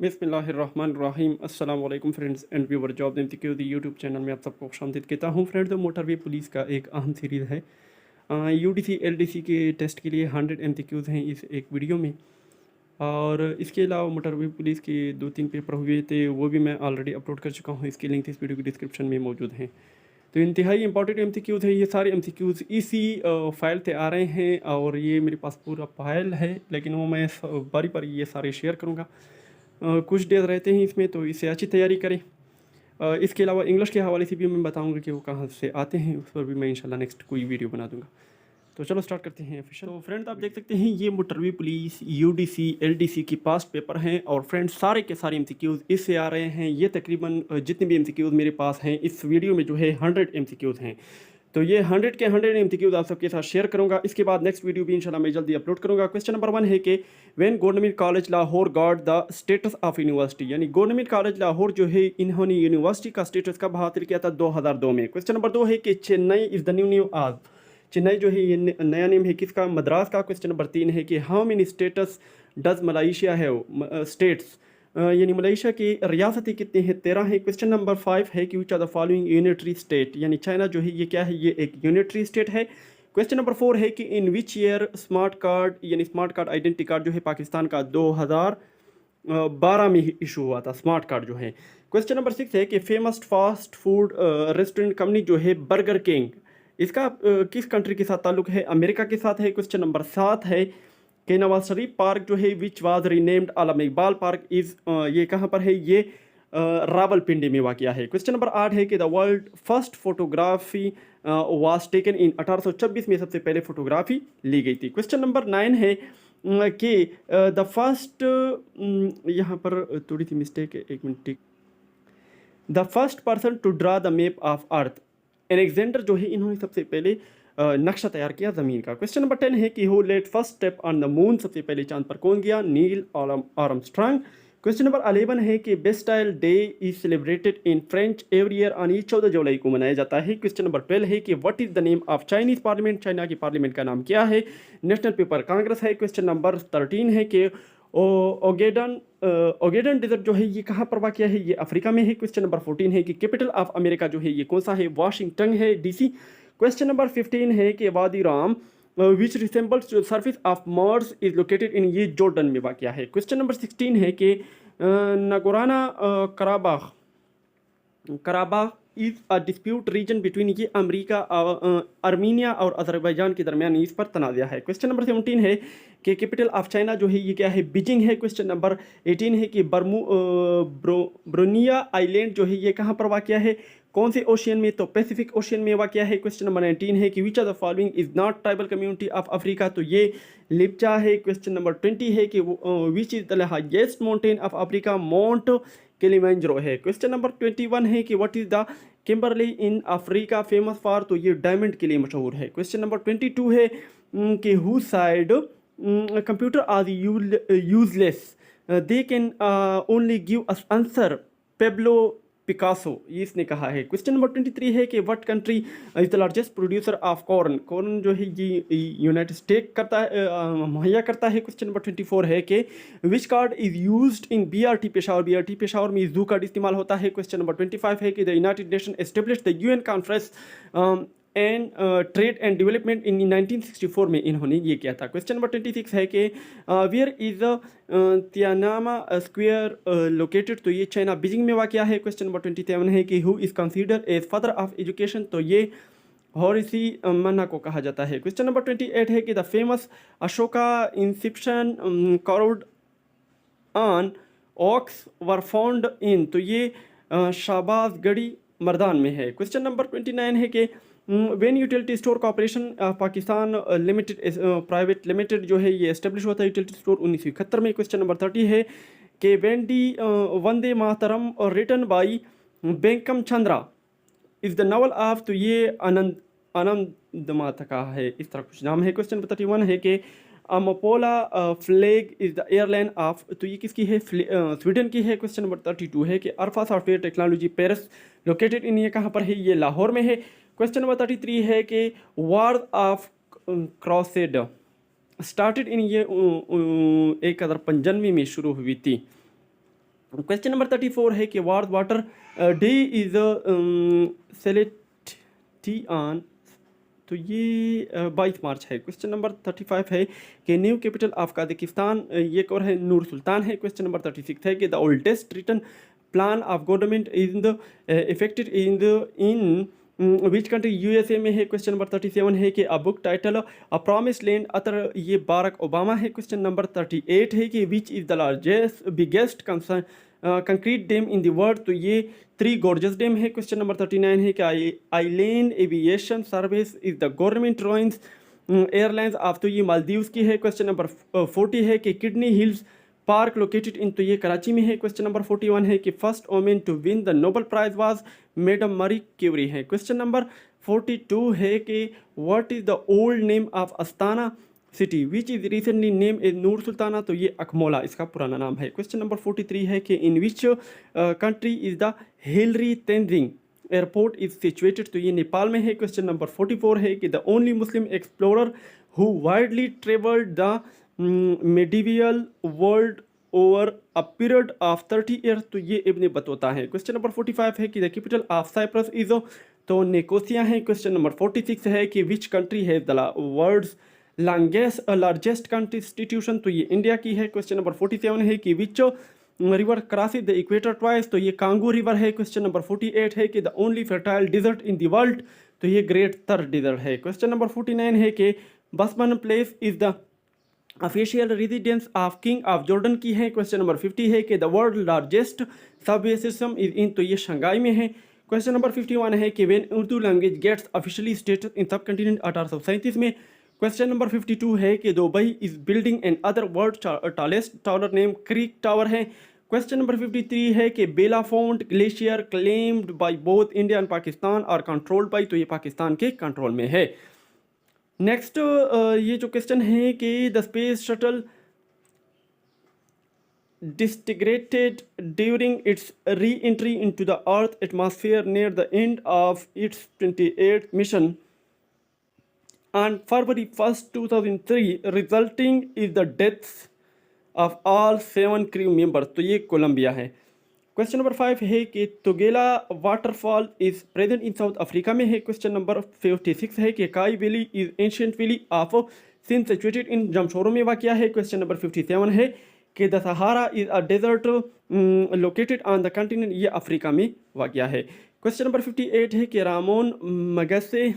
बिस्मिल्लाहिर्रहमानिर्रहीम अस्सलाम वालेकुम friends and viewer job MCQ the YouTube channel में आप सबको खुशामदीद कहता हूँ। फ्रेंड्स, मोटरवे पुलिस का एक अहम सीरीज़ है। यूडीसी एलडीसी के टेस्ट के लिए 100 एमसीक्यूज़ हैं इस एक वीडियो में। और इसके अलावा मोटरवे पुलिस के 2-3 पेपर हुए थे, वो भी मैं ऑलरेडी अपलोड कर चुका हूँ। इसके लिंक इस वीडियो की डिस्क्रिप्शन में मौजूद हैं। तो इंतहाई इंपॉर्टेंट एमसीक्यूज़ है। ये सारे एमसीक्यूज़ इसी फाइल से आ रहे हैं और ये मेरे पास पूरा फाइल है, लेकिन वो मैं बारी बारी ये सारे शेयर करूँगा। कुछ डेज रहते हैं इसमें, तो इससे अच्छी तैयारी करें। इसके अलावा इंग्लिश के हवाले से भी मैं बताऊंगा कि वो कहाँ से आते हैं, उस पर भी मैं इंशाल्लाह नेक्स्ट कोई वीडियो बना दूंगा। तो चलो स्टार्ट करते हैं ऑफिशियल। तो फ्रेंड्स, आप देख सकते हैं ये मोटरवे पुलिस यूडीसी एलडीसी की पास्ट पेपर हैं और फ्रेंड्स सारे के सारे एमसीक्यूज़ इससे आ रहे हैं। ये तकरीबन जितने भी एमसीक्यूज़ मेरे पास हैं इस वीडियो में जो है 100 एमसीक्यूज़ हैं। तो ये 100 के 100 एमसीक्यूज़ आप सबके साथ शेयर करूंगा। इसके बाद नेक्स्ट वीडियो भी इंशाल्लाह मैं जल्दी अपलोड करूंगा। क्वेश्चन नंबर 1 है कि when government college Lahore got the status of university, यानी गवर्नमेंट कॉलेज लाहौर जो है इन्होंने यूनिवर्सिटी का स्टेटस कब हासिल किया था? 2002 में। क्वेश्चन नंबर 2 है कि Chennai is the new new आज, चेन्नई जो है ये नया नेम है किसका? मद्रास का। क्वेश्चन नंबर 3 है कि how many status does Malaysia है स्टेट्स, यानी मलेशिया की रियासतें कितनी हैं? 13 है। क्वेश्चन नंबर 5 है कि which are the following unitary state, यानी चाइना जो है ये क्या है? ये एक यूनिटरी स्टेट है। क्वेश्चन नंबर 4 है कि in which year smart card, यानी स्मार्ट कार्ड आइडेंटिटी कार्ड जो है पाकिस्तान का 2012 में ही इशू हुआ था स्मार्ट कार्ड जो है। क्वेश्चन नंबर 6 है कि famous fast food restaurant company जो है बर्गर किंग, इसका किस कंट्री के साथ ताल्लुक है? अमेरिका के साथ है। क्वेश्चन नंबर 7 है कि नवाज शरीफ पार्क जो है which was renamed Alam Iqbal park is, ये कहाँ पर है? ये रावलपिंडी में वाक़या है। क्वेश्चन नंबर 8 है कि the world first photography was taken in 1826 में सबसे पहले फोटोग्राफी ली गई थी। क्वेश्चन नंबर 9 है कि द फर्स्ट, यहाँ पर थोड़ी सी मिस्टेक है, एक minute. The first person to draw the map of earth, Alexander जो है इन्होंने सबसे पहले नक्शा तैयार किया ज़मीन का। क्वेश्चन नंबर 10 है कि who let first step on the moon, सबसे पहले चांद पर कौन गया? Neil Armstrong. क्वेश्चन नंबर 11 है कि Bastille day is celebrated in French every year on, ये 14 जुलाई को मनाया जाता है। क्वेश्चन नंबर 12 है कि what is the name of Chinese parliament, China की पार्लियामेंट का नाम क्या है? नेशनल पेपर कांग्रेस है। क्वेश्चन नंबर 13 है कि ओगेडन ओगेडन डिजर्ट जो है ये कहाँ पर वाक़या है? ये अफ्रीका में है। क्वेश्चन नंबर 14 है कि कैपिटल ऑफ अमेरिका जो है ये कौन सा है? वाशिंगटन है, डीसी। क्वेश्चन नंबर 15 है कि Wadi Rum which resembles surface of Mars is located in, ये जॉर्डन में वाक़या है। क्वेश्चन नंबर 16 है कि Nagorno Karabakh Karabakh is a dispute region between, ये अमरीका अर्मीनिया और अजरबैजान के दरमियान इस पर तनाज़ा है। क्वेश्चन नंबर 17 है कि कैपिटल ऑफ चाइना जो है ये क्या है? बीजिंग है। क्वेश्चन नंबर 18 है कि ब्रोनिया आइलैंड जो है ये कहाँ पर वाक़या है? कौन से ओशियन में? तो पैसिफिक ओशियन में वाक़या है। क्वेश्चन नंबर 19 है कि which are the following is not tribal community of Africa, तो ये लिप्चा है। क्वेश्चन नंबर 20 है कि which is the highest mountain of Africa, mount Kilimanjaro है। क्वेश्चन नंबर 21 है कि what is the Kimberley in Africa famous for, तो ये डायमंड के लिए मशहूर है। क्वेश्चन नंबर 22 है कि who said computer are useless, they can only give us answer Pablo Picasso, ये इसने कहा है। क्वेश्चन नंबर 23 है कि what country is the largest producer of corn, corn जो है ये यूनाइटेड स्टेट करता है, मुहैया करता है। क्वेश्चन नंबर 24 है कि which card is used in BRT Peshawar, BRT Peshawar में जू कार्ड इस्तेमाल होता है। क्वेश्चन नंबर 25 है कि the United nation establish the UN conference and trade and development in 1964 में इन्होंने ये किया था। क्वेश्चन नंबर 26 है कि वेयर इज तियानामा स्क्वायर लोकेटेड, तो ये चाइना बीजिंग में वाक़या है। क्वेश्चन नंबर 27 है कि who is consider as father of education, तो ये हॉरिसी मन्ना को कहा जाता है। क्वेश्चन नंबर 28 है कि the famous Ashoka inscription carved on ox were found in, तो ये शाहबाजगढ़ी मर्दान में है। क्वेश्चन नंबर 29 है कि when utility store corporation Pakistan limited private limited जो है ये एस्टेब्लिश हुआ था यूटिलिटी स्टोर 1971 में। क्वेश्चन नंबर 30 है कि वेंडी वंदे मातरम और written by Bankim Chandra is the novel of, तो ये आनंद आनंद माता का है, इस तरह कुछ नाम है। क्वेश्चन नंबर 31 है कि Amapola flag is the airline of, तो ये किसकी है? स्वीडन की है। क्वेश्चन नंबर 32 है कि Arfa software technology Paris located in, ये कहाँ पर है? ये लाहौर में है। क्वेश्चन नंबर 33 है कि वार ऑफ क्रॉसेड स्टार्टेड इन, ये 1095 में शुरू हुई थी। क्वेश्चन नंबर 34 है कि world water day is select on, तो ये 22 मार्च है। क्वेश्चन नंबर 35 है कि न्यू कैपिटल ऑफ काजाकिस्तान, ये कौन है, नूर सुल्तान है। क्वेश्चन नंबर 36 है कि the oldest written plan of government in the effected in which country, USA में है। क्वेश्चन नंबर 37 है कि a book title a promise land author, ये बारक ओबामा है। क्वेश्चन नंबर 38 है कि which is the largest biggest concrete dam in the world, तो ये 3 गॉर्जस डैम है। क्वेश्चन नंबर 39 है कि island aviation service is the government owns airlines of, तो ये मालदीव्स की है। क्वेश्चन नंबर 40 है कि kidney hills park located in, तो ये कराची में है। क्वेश्चन नंबर 41 है कि first women to win the Nobel prize was madam Marie Curie है। क्वेश्चन नंबर 42 है कि what is the old name of Astana city which is recently name a Nur Sultana, तो ये अकमोला इसका पुराना नाम है। क्वेश्चन नंबर 43 है कि in which country is the Hillary Tenzing airport is situated, तो ये नेपाल में है। क्वेश्चन नंबर 44 है कि the only Muslim explorer who widely travelled the medieval world over a period of 30 years, तो ये इब्न बतूता है। क्वेश्चन नंबर 45 है कि the capital of Cyprus is, तो निकोसिया है। क्वेश्चन नंबर 46 है कि विच कंट्री है द वर्ल्ड्स लार्जेस्ट कॉन्स्टिट्यूशन, तो ये इंडिया की है। क्वेश्चन नंबर 47 है कि which river crosses the equator twice, तो ये कांगो रिवर है। क्वेश्चन नंबर 48 है कि the only fertile desert in the world, तो ये ग्रेट थर डिजर्ट है। क्वेश्चन नंबर 49 है कि Basman place is the official residence of king of Jordan की है। क्वेश्चन नंबर 50 है कि the world largest subway system is in, तो ये शंघाई में है। क्वेश्चन नंबर 51 है कि when Urdu language gets officially status in subcontinent 1837 में। क्वेश्चन नंबर 52 है कि Dubai is building another world tallest tower name creek tower है। क्वेश्चन नंबर 53 है कि Bilafond glacier claimed by both India and Pakistan और controlled bye, तो ये पाकिस्तान के कंट्रोल में है। नेक्स्ट ये जो क्वेश्चन है कि the space shuttle disintegrated during its re-entry into the Earth atmosphere near the end of its 28th mission on February 1st, 2003, resulting in the deaths of all 7 crew members, तो ये Colombia है। Question number 5 है कि Tugela waterfall is present in South Africa में है। Question number 56 है कि Kai valley is ancient valley of Sindh situated in Jamshoro में वाक़या है। क्वेश्चन नंबर 57 है कि the Sahara is a desert located on the continent, ये अफ्रीका में वाक़या है। क्वेश्चन नंबर 58 है कि Ramon Magsaysay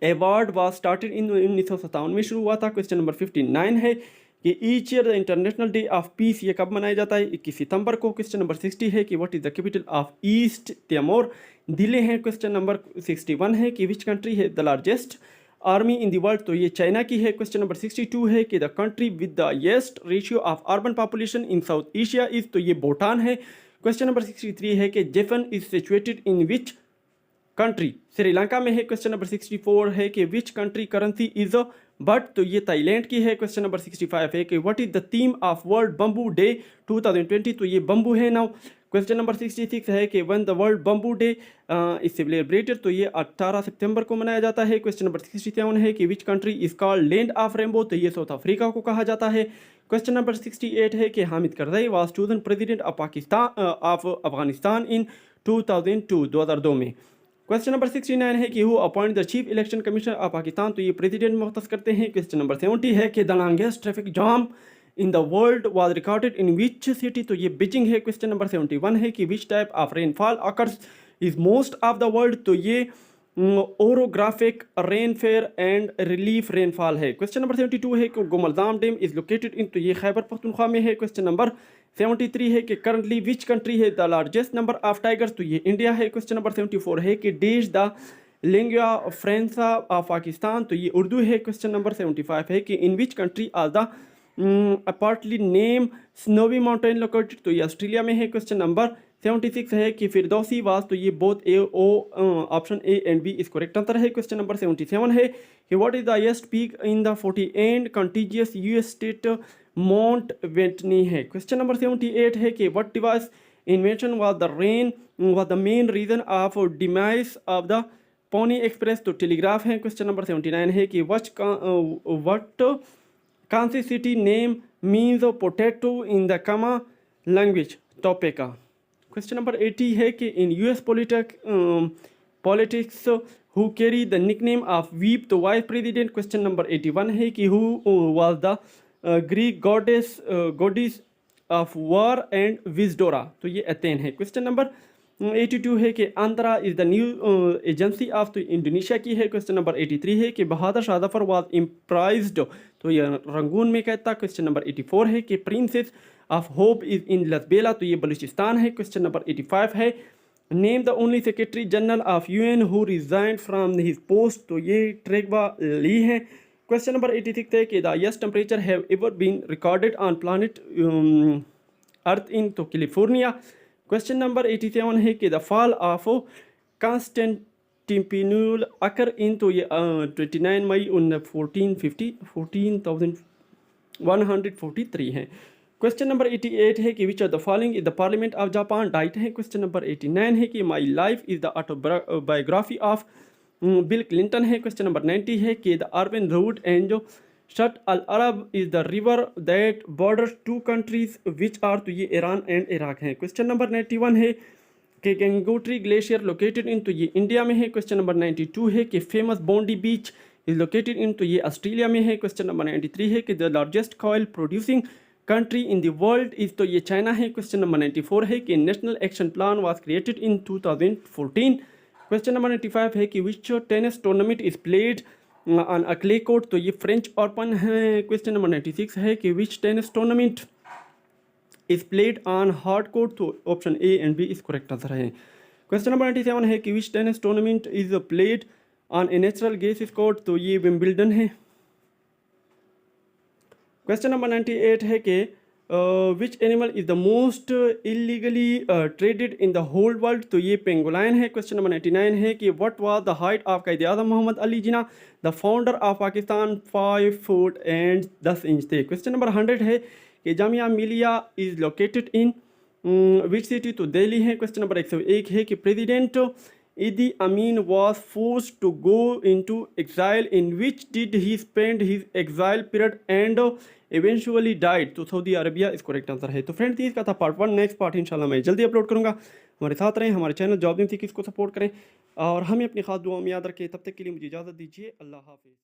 award was started in 1957 में शुरू हुआ था। क्वेश्चन नंबर 59 है कि each year the international day of peace ये कब मनाया जाता है, 21 सितंबर को। क्वेश्चन नंबर 60 है कि what is the capital of east Timor, Delhi है। क्वेश्चन नंबर 61 है कि विच कंट्री है the largest army in the world, तो ये चाइना की है। क्वेश्चन नंबर 62 है कि the country with the highest ratio of urban population in South Asia is, तो ये भूटान है। क्वेश्चन नंबर 63 है कि Jaffna is situated in which country, Sri Lanka में है। क्वेश्चन नंबर 64 है कि which country currency is a baht, तो ये थाईलैंड की है। क्वेश्चन नंबर 65 है कि what is the theme of world bamboo day 2020, तो ये बम्बू है नाउ। क्वेश्चन नंबर 66 है कि when the world bamboo day is celebrated, तो ये 18 सितंबर को मनाया जाता है। क्वेश्चन नंबर 67 है कि which country is called land of rainbow, तो ये साउथ अफ्रीका को कहा जाता है। क्वेश्चन नंबर 68 है कि Hamid Karzai was chosen president of Pakistan of Afghanistan in 2002 में। क्वेश्चन नंबर 69 है कि who appoint the chief election commissioner of Pakistan, तो ये प्रेसिडेंट मुख्तस करते हैं। क्वेश्चन नंबर 70 है कि the longest traffic jam in the world was recorded in which city, तो ये बीजिंग है। क्वेश्चन नंबर 71 है कि which type of rainfall occurs is most of the world, तो ये ओरोग्राफिक रेनफेयर एंड रिलीफ रेनफॉल है। क्वेश्चन नंबर 72 है कि गुमलदाम डैम इज लोकेटेड इन, तो ये खैबर पख्तूनख्वा में है। क्वेश्चन नंबर 73 है कि करंटली विच कंट्री है the largest number of tigers, तो ये इंडिया है। क्वेश्चन नंबर 74 है कि dash the lingua franca of Pakistan, तो ये उर्दू है। क्वेश्चन नंबर 75 है कि in which country are the aptly named snowy mountain located, तो ये ऑस्ट्रेलिया में है। क्वेश्चन नंबर 76 है कि फिरदौसी वास, तो ये both a oh option A and B is correct answer है। क्वेश्चन नंबर 77 है कि what is the highest peak in the 40 and contiguous US state mount Whitney है। क्वेश्चन नंबर 78 है कि what device invention was the main reason of demise of the pony express, तो telegraph है। Question number 79 है कि what Kansas city name means potato in the कमा language, Topeka. Question number 80 है कि in US politics who carry the nickname of veep तो vice president. Question number 81 है कि who was the Greek goddess of war and wisdom, तो ये Athena है। Question number 82 है कि Antara is the new agency of तो Indonesia की है। क्वेश्चन नंबर 83 है कि बहादुर शाह जफर वाज इम्प्राइज्ड, तो ये रंगून में कहता। क्वेश्चन नंबर 84 है कि princess of hope is in Lasbela, तो ये बलूचिस्तान है। क्वेश्चन नंबर 85 है name the only secretary general of UN who resigned from his post, तो ये ट्रेगवा ली है। क्वेश्चन नंबर 86 है कि the highest temperature have ever been recorded on planet earth in तो कैलिफोर्निया। क्वेश्चन नंबर 87 है कि the fall of Constantinople occur in तो ये 29 मई 1443 है। क्वेश्चन नंबर 88 है कि which are the following is the parliament of Japan, diet है। Question number 89 है कि my life is the autobiography of Bill Clinton है। क्वेश्चन नंबर 90 है कि द अर्बन रूट एंड जो Shatt al Arab is the river that border two countries which are, तो ये ईरान एंड इराक है। क्वेश्चन नंबर 91 है कि गंगोत्री ग्लेशियर लोकेटेड इन, तो ये इंडिया में है। क्वेश्चन नंबर 92 है कि famous Bondi beach is located in, तो ये ऑस्ट्रेलिया में है। क्वेश्चन नंबर 93 है कि the largest oil producing country in the world is, तो ये चाइना है। क्वेश्चन नंबर 94 है कि national action plan was created in 2014। Question number 95 है कि which tennis tournament is played on a clay court, तो ये फ्रेंच ओपन है। क्वेश्चन नंबर 96 है कि which tennis tournament is played on hard court, तो option A and B is correct answer है। Question number 97 है कि which tennis tournament is played on a natural gas court, तो ये Wimbledon है। क्वेश्चन नंबर 98 है कि which animal is the most illegally traded in the whole world, तो ये पेंगोलाइन है। क्वेश्चन नंबर 99 है कि what was the height of Quaid-e-Azam Mohammad Ali Jinnah the founder of Pakistan 5 foot and 10 inch थे। क्वेश्चन नंबर 100 है कि जामिया मिलिया is located in which city, तो दिल्ली है। क्वेश्चन नंबर 101 है कि president Idi Amin was forced to go into exile in which did he spend his exile period and eventually died, तो Saudi Arabia इस correct answer है। तो friends इसका था पार्ट 1, नेक्स्ट पार्ट इंशाल्लाह मैं जल्दी अपलोड करूँगा। हमारे साथ रहें, हमारे चैनल जॉब नीति किसको सपोर्ट करें और हमें अपनी खास दुआ में याद रखें। तब तक के लिए मुझे इजाज़त दीजिए, अल्लाह हाफिज़।